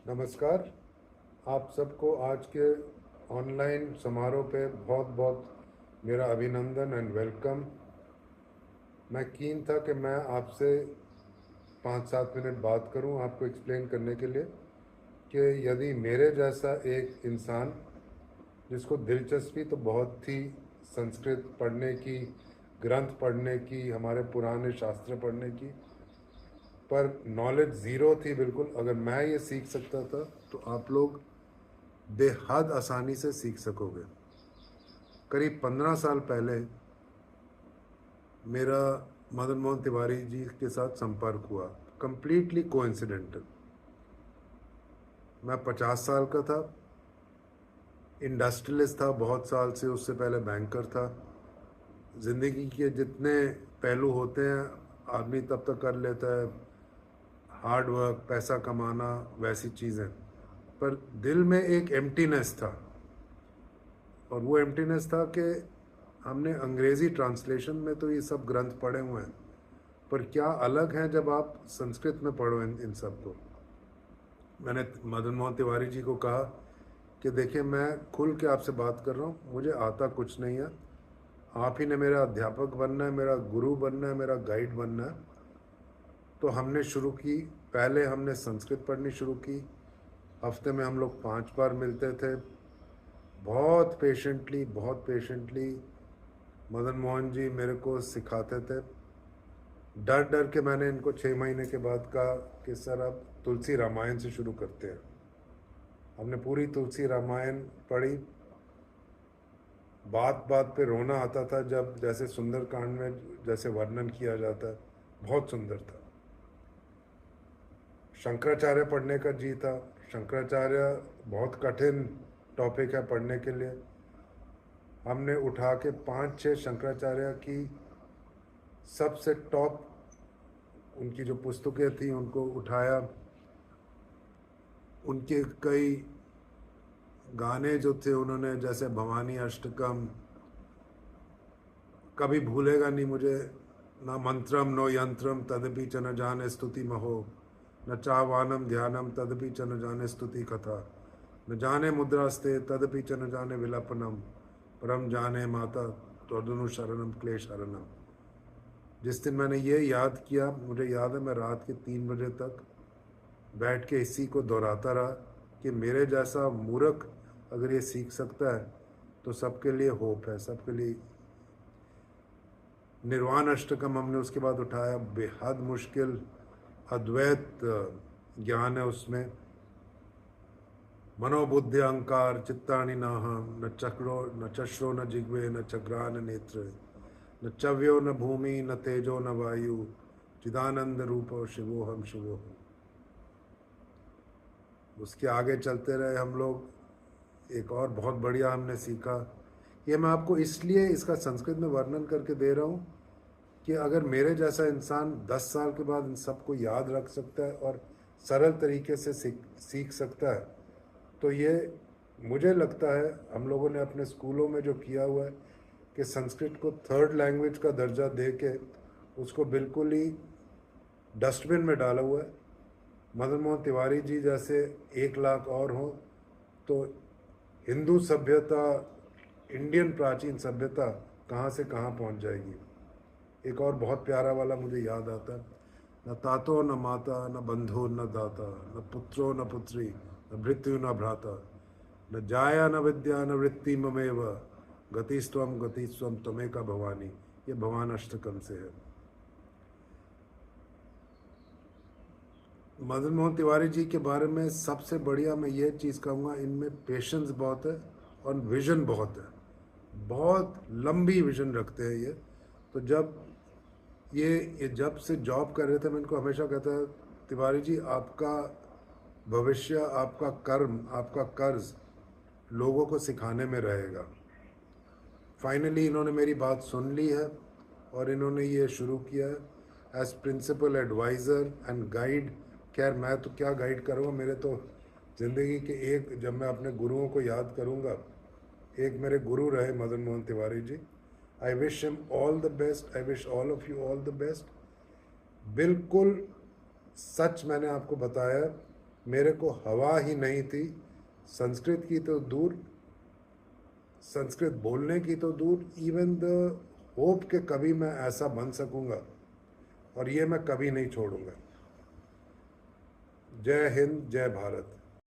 नमस्कार। आप सबको आज के ऑनलाइन समारोह पे बहुत बहुत मेरा अभिनंदन एंड वेलकम। मैं कीन था कि मैं आपसे 5-7 मिनट बात करूं आपको एक्सप्लेन करने के लिए कि यदि मेरे जैसा एक इंसान जिसको दिलचस्पी तो बहुत थी संस्कृत पढ़ने की, ग्रंथ पढ़ने की, हमारे पुराने शास्त्र पढ़ने की, पर नॉलेज ज़ीरो थी बिल्कुल, अगर मैं ये सीख सकता था तो आप लोग बेहद आसानी से सीख सकोगे। करीब 15 साल पहले मेरा मदन मोहन तिवारी जी के साथ संपर्क हुआ, कंप्लीटली कोइंसिडेंटल। मैं 50 साल का था, इंडस्ट्रियलिस्ट था बहुत साल से, उससे पहले बैंकर था। ज़िंदगी के जितने पहलू होते हैं आदमी तब तक कर लेता है, हार्ड वर्क, पैसा कमाना, वैसी चीज़ें, पर दिल में एक एम्प्टीनेस था। और वो एम्प्टीनेस था कि हमने अंग्रेज़ी ट्रांसलेशन में तो ये सब ग्रंथ पढ़े हुए हैं, पर क्या अलग है जब आप संस्कृत में पढ़ो इन सब को। मैंने मदन मोहन तिवारी जी को कहा कि देखिए, मैं खुल के आपसे बात कर रहा हूँ, मुझे आता कुछ नहीं है, आप ही ने मेरा अध्यापक बनना है, मेरा गुरु बनना है, मेरा गाइड बनना है। तो हमने शुरू की, पहले हमने संस्कृत पढ़नी शुरू की। हफ्ते में हम लोग 5 बार मिलते थे। बहुत पेशेंटली मदन मोहन जी मेरे को सिखाते थे। डर डर के मैंने इनको 6 महीने के बाद कहा कि सर अब तुलसी रामायण से शुरू करते हैं। हमने पूरी तुलसी रामायण पढ़ी। बात बात पे रोना आता था जब जैसे सुंदरकांड में जैसे वर्णन किया जाता है, बहुत सुंदर था। शंकराचार्य पढ़ने का जी था। शंकराचार्य बहुत कठिन टॉपिक है पढ़ने के लिए। हमने उठा के 5-6 शंकराचार्य की सबसे टॉप उनकी जो पुस्तकें थी उनको उठाया। उनके कई गाने जो थे उन्होंने, जैसे भवानी अष्टकम, कभी भूलेगा नहीं मुझे, न मंत्रम नो यंत्रम तदपि च न जाने स्तुति महो, न चावानम ध्यानम तदपि च न जाने स्तुति कथा, न जाने मुद्रास्ते तदपि च न जाने विलपनम, परम जाने माता त्वदनु शरणम क्लेश हरणम। जिस दिन मैंने ये याद किया, मुझे याद है मैं रात के 3 बजे तक बैठ के इसी को दोहराता रहा कि मेरे जैसा मूर्ख अगर ये सीख सकता है तो सबके लिए होप है, सबके लिए। निर्वाण अष्टकम हमने उसके बाद उठाया, बेहद मुश्किल अद्वैत ज्ञान है उसमें। मनोबुद्धि अहंकार चित्तानि नाहम, न चक्रो न चश्रो न जिग्वे न चक्रान नेत्र, न चव्यो न भूमि न तेजो न वायु, चिदानंद रूपो शिवोहम शिवोहम। उसके आगे चलते रहे हम लोग। एक और बहुत बढ़िया हमने सीखा। ये मैं आपको इसलिए इसका संस्कृत में वर्णन करके दे रहा हूँ कि अगर मेरे जैसा इंसान 10 साल के बाद इन सबको याद रख सकता है और सरल तरीके से सीख सकता है, तो ये मुझे लगता है हम लोगों ने अपने स्कूलों में जो किया हुआ है कि संस्कृत को थर्ड लैंग्वेज का दर्जा दे के उसको बिल्कुल ही डस्टबिन में डाला हुआ है। मदन मोहन तिवारी जी जैसे 1 लाख और हों तो हिंदू सभ्यता, इंडियन प्राचीन सभ्यता कहाँ से कहाँ पहुँच जाएगी। एक और बहुत प्यारा वाला मुझे याद आता है, न तातो न माता न बंधु न दाता, न पुत्रो न पुत्री न भृत्यु न भ्राता, न जाया न विद्या न वृत्ति ममेव, गतिस्त्वम त्वमेका भवानी। ये भवान अष्टकम से है। मदन मोहन तिवारी जी के बारे में सबसे बढ़िया मैं ये चीज़ कहूँगा, इनमें पेशेंस बहुत है और विजन बहुत है। बहुत लंबी विजन रखते हैं ये। तो जब ये जब से जॉब कर रहे थे, मैं इनको हमेशा कहता है, तिवारी जी आपका भविष्य, आपका कर्म, आपका कर्ज लोगों को सिखाने में रहेगा। फाइनली इन्होंने मेरी बात सुन ली है और इन्होंने ये शुरू किया है as principal adviser and guide. खैर मैं तो क्या गाइड करूँगा, मेरे तो ज़िंदगी के एक, जब मैं अपने गुरुओं को याद करूँगा, एक मेरे गुरु रहे Madan Mohan Tiwari ji. I wish him all the best, I wish all of you all the best. बिल्कुल सच मैंने आपको बताया। मेरे को हवा ही नहीं थी, संस्कृत की तो दूर, संस्कृत बोलने की तो दूर, इवन द होप के कभी मैं ऐसा बन सकूंगा, और ये मैं कभी नहीं छोड़ूंगा। जय हिंद, जय भारत।